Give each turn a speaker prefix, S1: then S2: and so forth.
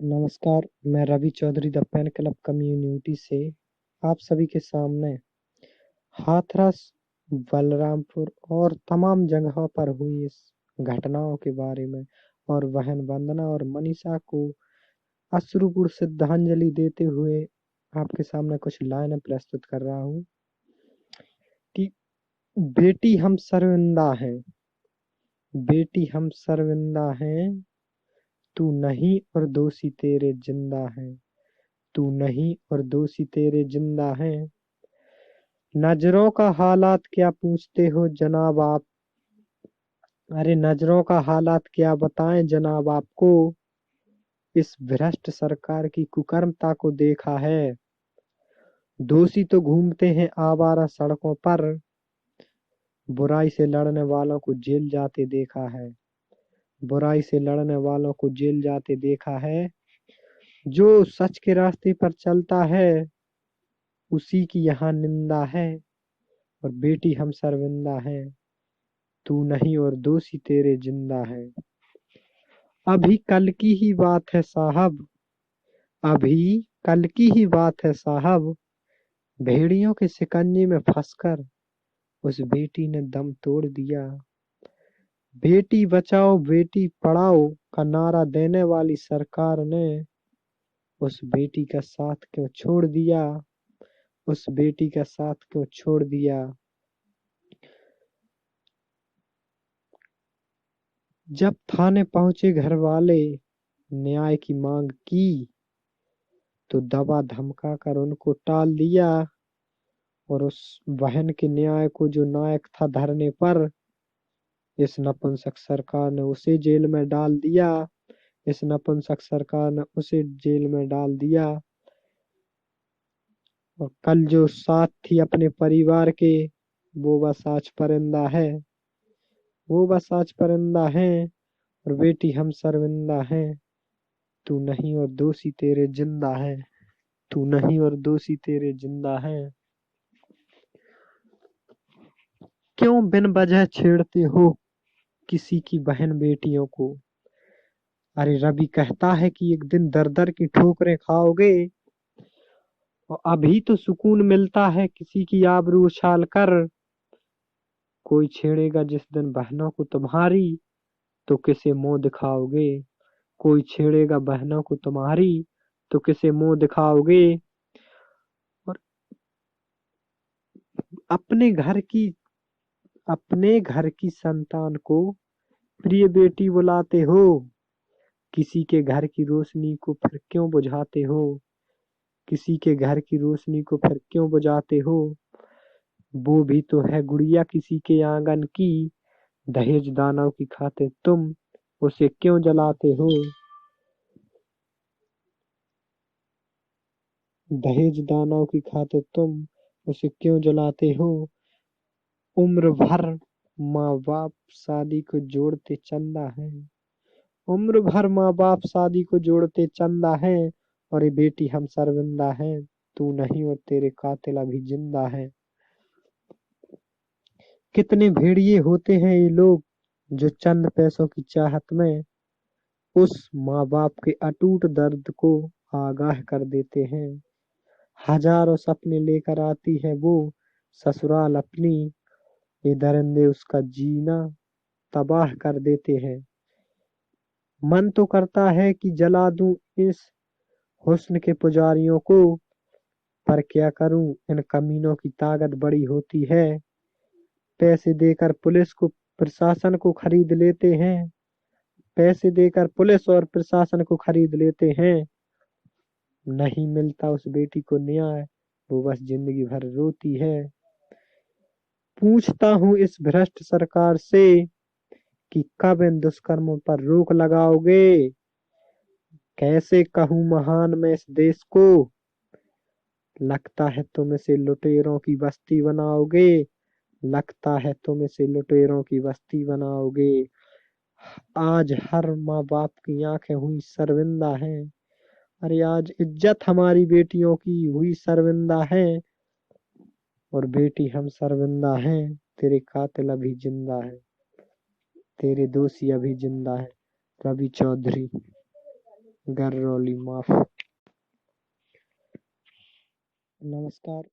S1: नमस्कार, मैं Ravi Chaudhary the pen club community से आप सभी के सामने हाथरस, बलरामपुर और तमाम जगहों पर हुई इस घटनाओं के बारे में और बहन वंदना और मनीषा को अश्रुपूर्ण श्रद्धांजलि देते हुए आपके सामने कुछ लाइनें प्रस्तुत कर रहा हूँ कि बेटी हम शर्मिंदा हैं, बेटी हम शर्मिंदा हैं, तू नहीं और दोषी तेरे जिंदा हैं, तू नहीं और दोषी तेरे जिंदा हैं। नजरों का हालात क्या पूछते हो जनाब आप, अरे नजरों का हालात क्या बताएं जनाब आपको, इस भ्रष्ट सरकार की कुकर्मता को देखा है। दोषी तो घूमते हैं आवारा सड़कों पर, बुराई से लड़ने वालों को जेल जाते देखा है, बुराई से लड़ने वालों को जेल जाते देखा है। जो सच के रास्ते पर चलता है उसी की यहाँ निंदा है, और बेटी हम शर्मिंदा हैं, तू नहीं और दोषी तेरे जिंदा है। अभी कल की ही बात है साहब, अभी कल की ही बात है साहब, भेड़ियों के शिकंजे में फंसकर उस बेटी ने दम तोड़ दिया। बेटी बचाओ बेटी पढ़ाओ का नारा देने वाली सरकार ने उस बेटी का साथ क्यों छोड़ दिया, उस बेटी का साथ क्यों छोड़ दिया। जब थाने पहुंचे घर वाले, न्याय की मांग की, तो दबा धमका कर उनको टाल दिया, और उस बहन के न्याय को जो नायक था धरने पर, इस नपुंसक सरकार ने उसे जेल में डाल दिया, इस नपुंसक सरकार ने उसे जेल में डाल दिया। और कल जो साथ थी अपने परिवार के, वो बस आज परिंदा है, वो बस आज परिंदा है, और बेटी हम शर्मिंदा हैं, तू नहीं और दोषी तेरे जिंदा है, तू नहीं और दोषी तेरे जिंदा है। क्यों बिन वजह छेड़ते हो किसी की बहन बेटियों को। अरे रवि कहता है कि एक दिन दर दर की ठोकरें खाओगे, और अभी तो सुकून मिलता है किसी की आबरू उछाल कर। कोई छेड़ेगा जिस दिन बहनों को तुम्हारी, तो किसे मुंह दिखाओगे। कोई छेड़ेगा बहनों को तुम्हारी, तो किसे मुंह दिखाओगे। और अपने घर की अपने घर की संतान को प्रिय बेटी बुलाते हो, किसी के घर की रोशनी को फिर क्यों बुझाते हो, किसी के घर की रोशनी को फिर क्यों बुझाते हो। वो भी तो है गुड़िया किसी के आंगन की, दहेज दानव की खातिर तुम उसे क्यों जलाते हो, दहेज दानव की खातिर तुम उसे क्यों जलाते हो। उम्र भर माँ बाप शादी को जोड़ते चंदा है, उम्र भर माँ बाप शादी को जोड़ते चंदा है, और ये बेटी हम शर्मिंदा है, तू नहीं और तेरे कातिल अभी जिंदा है। कितने भेड़िए होते हैं ये लोग जो चंद पैसों की चाहत में उस माँ बाप के अटूट दर्द को आगाह कर देते हैं। हजारों सपने लेकर आती है वो ससुराल अपनी, ये दरिंदे उसका जीना तबाह कर देते हैं। मन तो करता है कि जला दूं इस हुस्न के पुजारियों को, पर क्या करूं इन कमीनों की ताकत बड़ी होती है। पैसे देकर पुलिस को प्रशासन को खरीद लेते हैं, पैसे देकर पुलिस और प्रशासन को खरीद लेते हैं। नहीं मिलता उस बेटी को न्याय, वो बस जिंदगी भर रोती है। पूछता हूँ इस भ्रष्ट सरकार से कि कब इन दुष्कर्मों पर रोक लगाओगे। कैसे कहूँ महान मैं इस देश को, लगता है तुम इसे लुटेरों की बस्ती बनाओगे, लगता है तुम इसे लुटेरों की बस्ती बनाओगे। आज हर माँ बाप की आंखें हुई शर्मिंदा हैं, अरे आज इज्जत हमारी बेटियों की हुई शर्मिंदा है, और बेटी हम शर्मिंदा हैं, तेरे कातिल अभी जिंदा है, तेरे दोषी अभी जिंदा है। रवि चौधरी। गरौली माफ। नमस्कार।